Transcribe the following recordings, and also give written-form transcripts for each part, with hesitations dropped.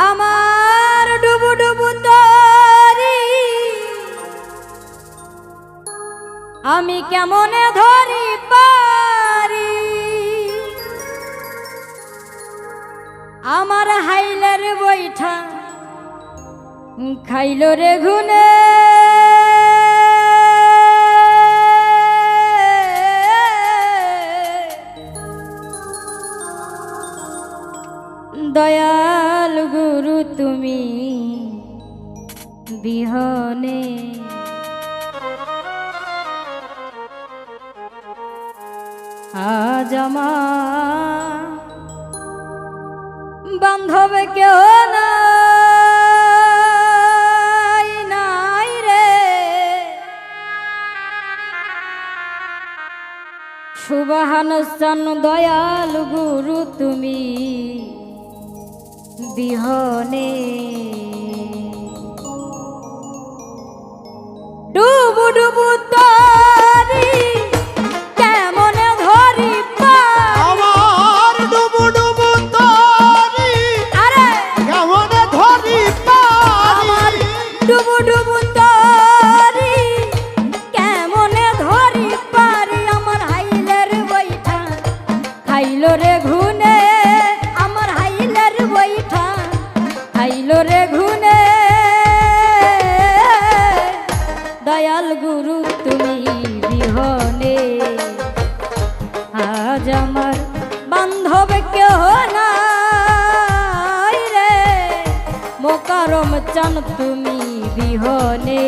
আমার ডুবু ডুবু তরি আমি কেমনে ধরি পারি আমার হাইলের বৈঠা খাইল রে ঘুনে দয়াল গুরু তুমি বিহনে আজ আমার বান্ধব কেউ নাই নাই রে সুবহানাল্লাহ দয়াল গুরু তুমি বিহনে ডুবু ডুবু তরি কেমনে ধরি আমার ডুবু ডুবু তরি আরে কেমনে ধরি আমার ডুবু ডুবু তরি কেমনে ধরি পারি আমার হাইলের বৈঠা খাইল রে ঘুনে আমার হাইলের বৈঠা খাইল রে ঘুনে দয়াল গুরু তুমি বিহনে আজ আমার বান্ধব কেহ নাই রে মোকারম চান তুমি বিহনে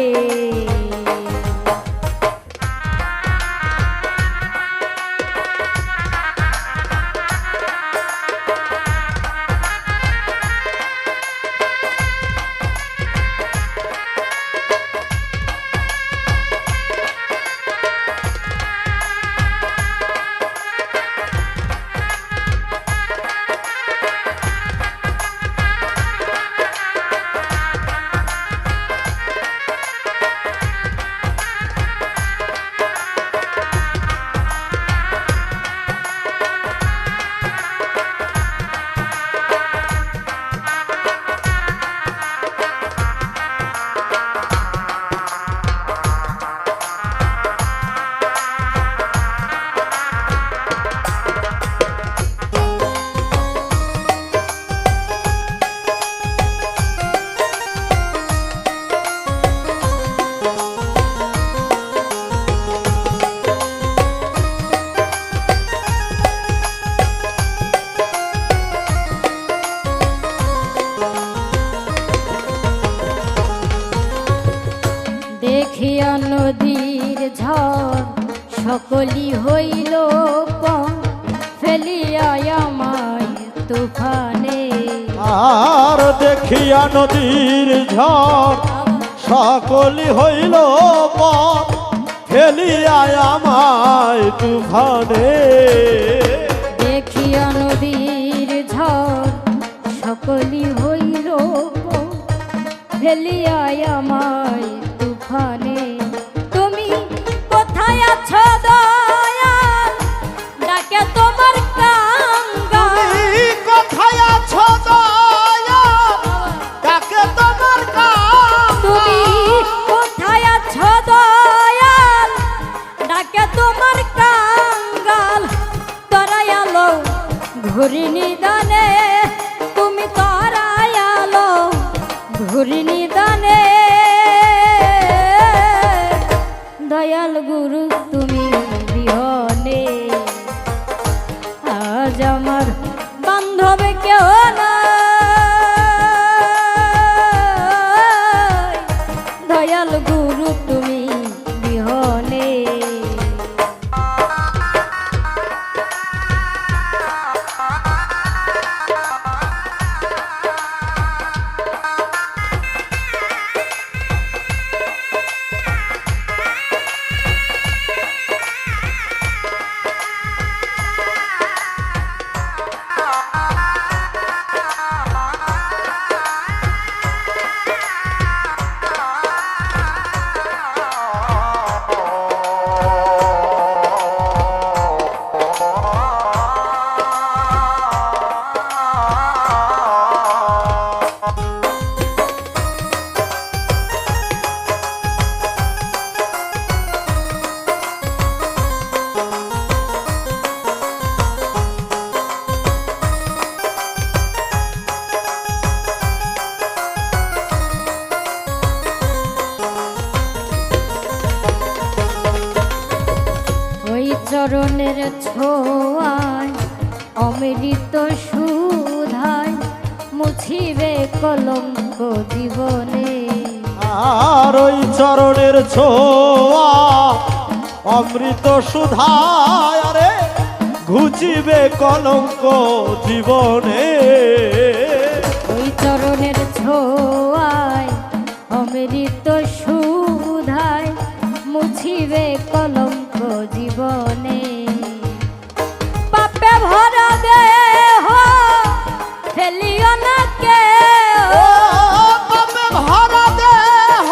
দেখিয়া নদীর ঝড় সকলি হইল ফেলিয়া আমায় তুফানে আর দেখিয়া নদীর ঝড় সকলি হইল ফেলিয়া আমায় তুফানে দেখিয়া নদীর ঝড় সকলি হইল ফেলিয়া আমায় তুফানে তুমি কোথায় আছো দয়াল ডাকে তোমার কাঙ্গাল তুমি কোথায় আছো দয়াল ডাকে তোমার কাঙ্গাল তুমি কোথায় আছো দয়াল ডাকে তোমার কাঙ্গাল তরাই আলো ঘুরি নিদানে তুমি তরাই আলো ঘুরি নিদানে দয়াল গুরু তুমি বিহনে আজ আমার বান্ধব কেউ নাই দয়াল গুরু তুমি বিহনে চরণের ছোঁয়ায় অমৃত সুধায় মুছিবে কলঙ্ক জীবনে। আর ওই চরণের ছোঁয়া অমৃত সুধায় আরে ঘুচিবে কলঙ্ক জীবনে। ওই চরণের ছোঁয়ায় অমৃত সুধায় মুছিবে কলঙ্ক জীবনে। পাপে ভরা দেহ ফেলিও না কেউ, পাপে ভরা দেহ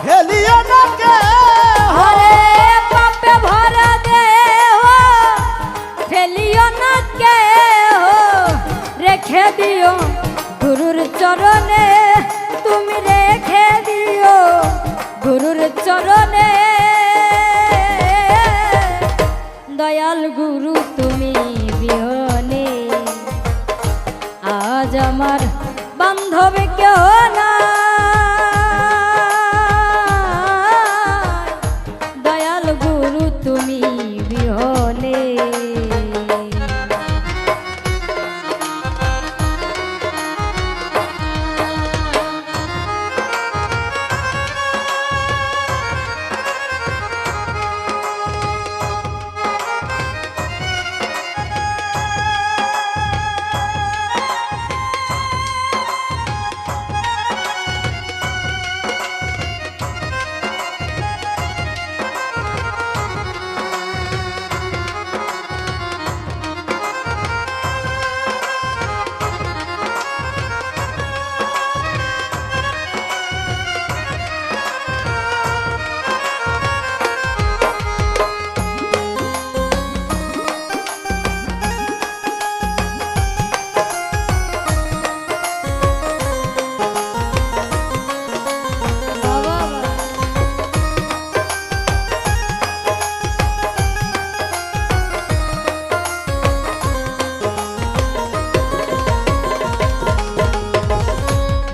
ফেলিও না কেহ। আরে পাপে ভরা দেহ ফেলিও না কেউ, রেখে দিও গুরুর চরণে, তুমি রেখে দিও গুরুর চরণে। দয়াল গুরু তুমি বিহনে আজ আমার বান্ধব কেউ না। দয়াল গুরু তুমি বিহনে।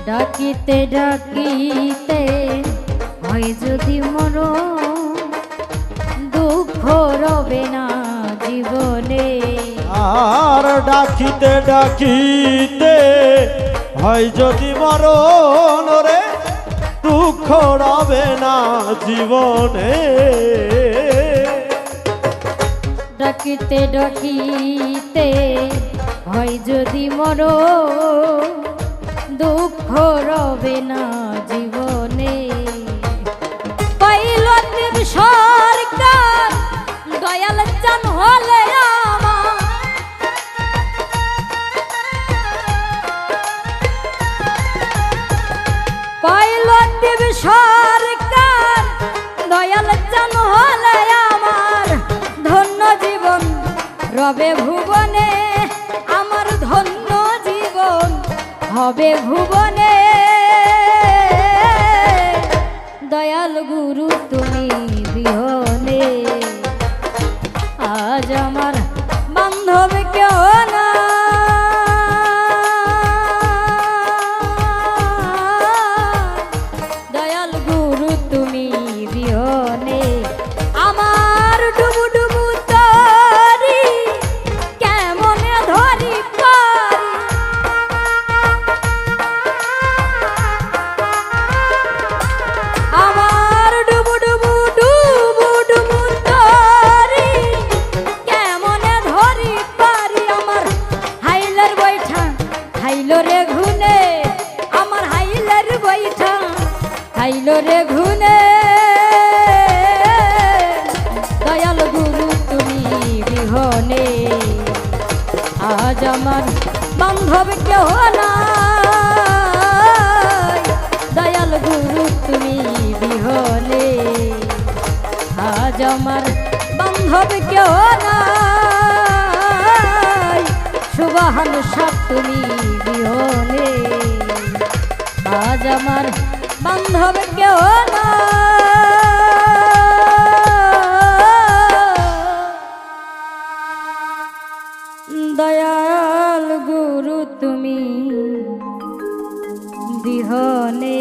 ডাকিতে ডাকিতে হয় যদি মরণ, দুঃখ রবে না জীবনে। আর ডাকিতে ডাকিতে হয় যদি মরণ রে, দুঃখ রবে না জীবনে। ডাকিতে ডাকিতে হয় যদি মরণ, দুঃখ রবে না জীবনে। পাইল দেব সরকার দয়াল চান হলে আমার, পাইল দেব সরকার দয়াল চান হলে আমার, ধন্য জীবন রবে ভুবনে, আমার ধন্য জীবন হবে ভুবনে। দয়াল গুরু তুমি বিহনে আজ আমার বান্ধব কেউ না। দয়াল গুরু তুমি বিহনে আমার ডুবু ডুবু তরি কেমনে ধরি পারি। আমার ডুবু ডুবু ডুবু ডুবু তরি কেমনে ধরি পারি। আমার হাইলার বৈঠা হাইলো রে ঘুনে, আমার হাইলার বৈঠা হাইলো রে ঘুনে। দয়াল গুরু তুমি বিহনে আজ আমার বান্ধব কেউ নাই। দয়াল গুরু তুমি বিহনে আজ আমার বান্ধব কেউ নাই। সুবহান সাত তুমি বিহনে আজ আমার বান্ধব কেউ নাই। দয়াল গুরু তুমি বিহনে।